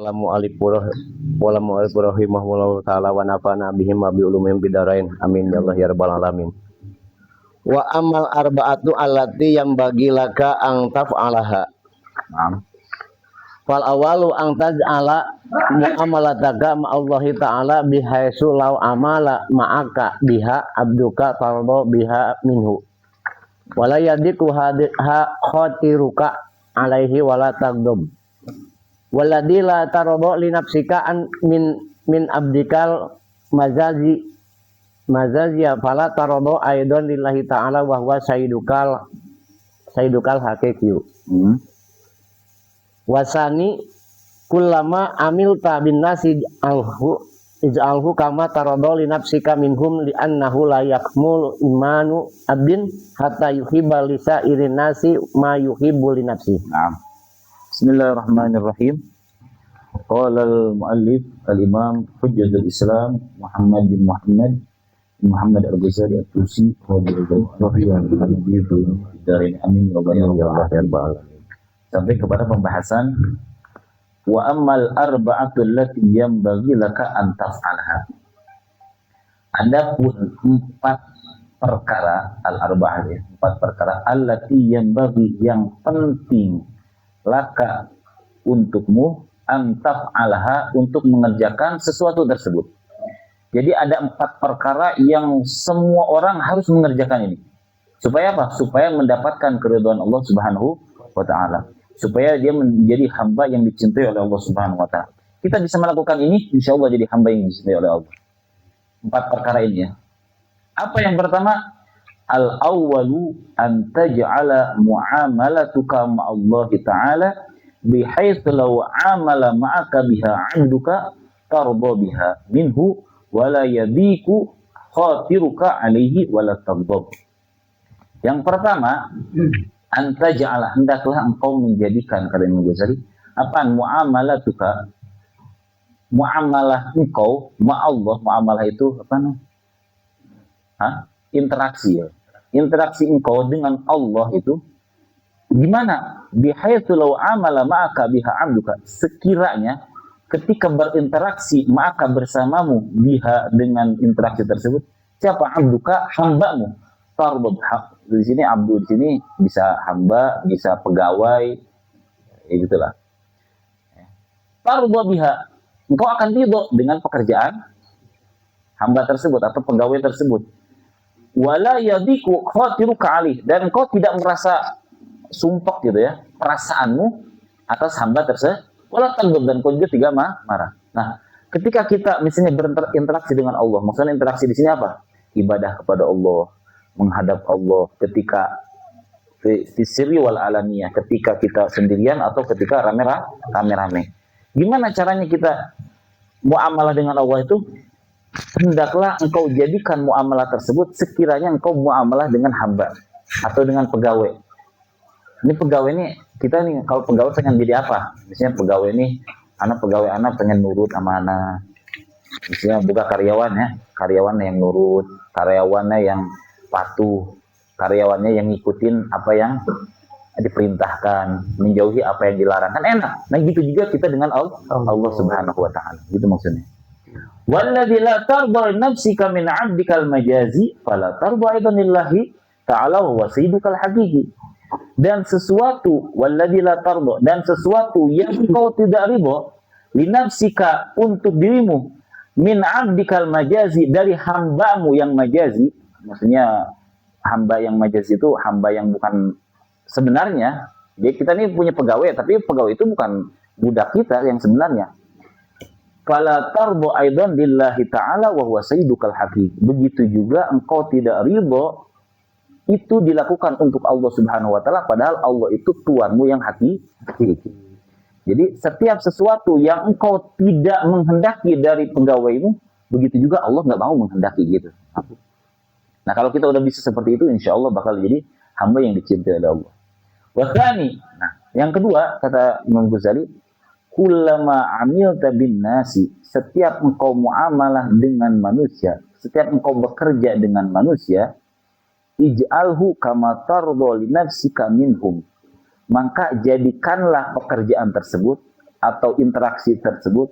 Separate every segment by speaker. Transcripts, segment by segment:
Speaker 1: Wala mu'alif rahimahullahu ta'ala wa nafa'ana bihim wa bi ulumihim bidarain amin ya Allah ya rabbal alamin. Wa amal arba'atu allati yang bagi laka ang taf'alaha. Fal awalu ang taj'ala mu'amalataka ma'allahi ta'ala bihaisu law amala ma'aka biha abduka tardo biha minhu wala yadiku khatiruka alaihi wala tagdum waladhi la tardo li nafsika an min abdikal mazazia fala tardo aidon lillahi ta'ala wa huwa sayyidukal haqiqiyu. Wasani kullama amilta bin nasi ij'alhu kama tarado li nafsika minhum li annahu la yakmul imanu abdin hatta yuhibba li sa'irin nasi ma yuhibbu li nafsi.
Speaker 2: Bismillahirrahmanirrahim. Qala al-muallif al-imam Hujjatul Islam Muhammad bin Muhammad Al-Ghazali At-Tusi sampai kepada pembahasan wa ammal arba'atul lati yanbaghi laka an taf'alha. Adapun empat perkara al-arba'ah ya, empat perkara allati yanbaghi yang penting laka untukmu antaf alha untuk mengerjakan sesuatu tersebut. Jadi ada empat perkara yang semua orang harus mengerjakan ini. Supaya apa? Supaya mendapatkan keridhaan Allah Subhanahu wa ta'ala. Supaya dia menjadi hamba yang dicintai oleh Allah Subhanahu wa ta'ala. Kita bisa melakukan ini, insya Allah jadi hamba yang dicintai oleh Allah. Empat perkara ini ya. Apa yang pertama? Al-awwalu an taj'ala mu'amalatuka ma'allahi ta'ala bihaitsu law amala ma'aka biha 'abduka tarda biha minhu wala yadiku khatiruka alaihi wala taghdab. Yang pertama, anta ja'ala, hendaklah engkau menjadikan, kata Imam Ghazali, apaan muamalatuka, muamalah engkau ma Allah, muamalah itu apa namanya? Interaksi ya. Interaksi engkau dengan Allah itu gimana? Bihaitsu law amala ma'aka biha 'abduka, sekiranya ketika berinteraksi maka bersamamu biha dengan interaksi tersebut siapa? Abduka, hambamu. Tarbab, di sini abdu, di sini bisa hamba, bisa pegawai, ya gitulah. Tarbab biha, engkau akan ridho dengan pekerjaan hamba tersebut atau pegawai tersebut. Wala yadiku khatiruka alih, dan engkau tidak merasa sumpah gitu ya, perasaanmu atas hamba tersebut. Wala taghdab, dan kau juga tidak marah. Nah, ketika kita misalnya berinteraksi dengan Allah, maksudnya interaksi di sini apa? Ibadah kepada Allah, menghadap Allah ketika fisiri wal alamiyah, ketika kita sendirian atau ketika rame-rame. Gimana caranya kita muamalah dengan Allah itu? Hendaklah engkau jadikan muamalah tersebut sekiranya engkau muamalah dengan hamba atau dengan pegawai. Ini pegawai ini, kita nih kalau pegawai pengen jadi apa? Misalnya pegawai ini, pegawai anak pengen nurut sama anak. Misalnya buka karyawan ya, karyawan yang nurut, karyawannya yang patuh, karyawannya yang ngikutin apa yang diperintahkan, menjauhi apa yang dilarang, kan enak. Nah gitu juga kita dengan Allah Subhanahu wa ta'ala, gitu maksudnya. Walladzi la tarda nafsika min 'abdikal majazi fala tarda aidan lillahi ta'ala wa sayyidukal haqiqi. Dan sesuatu walladzi la tarda, dan sesuatu yang kau tidak ridho li nafsika untuk dirimu min 'abdikal majazi, dari hambamu yang majazi. Maksudnya hamba yang majazi itu hamba yang bukan sebenarnya. Jadi kita ini punya pegawai, tapi pegawai itu bukan budak kita yang sebenarnya. Fala tarbu aidan lillahi ta'ala wa huwa sayyidukal haqiqi. Begitu juga engkau tidak ridho itu dilakukan untuk Allah Subhanahu wa ta'ala, padahal Allah itu tuanmu yang hakiki. Jadi setiap sesuatu yang engkau tidak menghendaki dari pegawaimu, begitu juga Allah nggak mau menghendaki gitu. Nah kalau kita udah bisa seperti itu, insya Allah bakal jadi hamba yang dicintai oleh Allah. Wathani, nah yang kedua kata Imam Ghazali, kullama amilta bin nasi, setiap engkau muamalah dengan manusia, setiap engkau bekerja dengan manusia, ij'alhu kama tardo li nafsika minhum, maka jadikanlah pekerjaan tersebut atau interaksi tersebut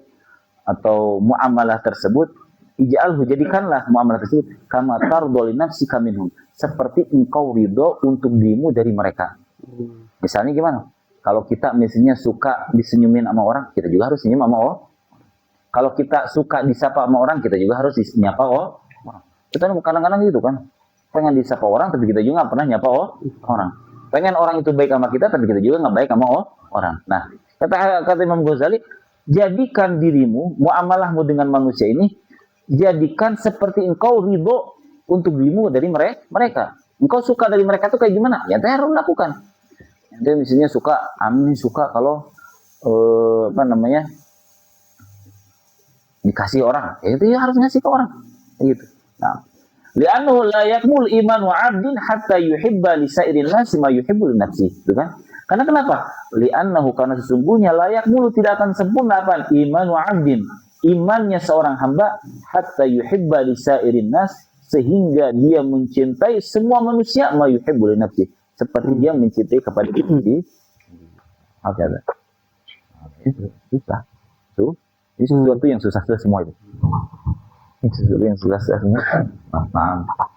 Speaker 2: atau muamalah tersebut, ij'alhu, jadikanlah muamalah tersebut kama tardu li nafsika minhum, seperti engkau ridho untuk dirimu dari mereka. Misalnya gimana? Kalau kita misalnya suka disenyumin sama orang, kita juga harus senyum sama orang. Kalau kita suka disapa sama orang, kita juga harus nyapa orang. Kita kadang-kadang gitu kan, pengen disapa orang tapi kita juga nggak pernah nyapa orang. Pengen orang itu baik sama kita tapi kita juga nggak baik sama orang. Nah, kata Imam Ghazali, jadikan dirimu, muamalahmu dengan manusia ini, jadikan seperti engkau ridho untuk dirimu dari mereka. Engkau suka dari mereka tuh kayak gimana? Ya harus lakukan. Dia misalnya suka, Amin suka kalau dikasih orang, ya itu ya harus ngasih ke orang, gitu. Nah, li'annahu la yakmul iman wa 'abdin hatta yuhibba li sa'irin nasi ma yuhibbu li nafsi, gitu kan? Karena kenapa? Li'annahu, karena sesungguhnya la yakmulu, tidak akan sempurna apa? Iman wa 'abdin, imannya seorang hamba, hatta yuhibba li sa'irin nas, sehingga dia mencintai semua manusia ma yuhibbu li nafsi, seperti dia mencintai kepada diri sendiri. Oke, itu susah. Tuh, ini sesuatu yang susah semua itu. Ini sesuatu yang susah semua. Paham.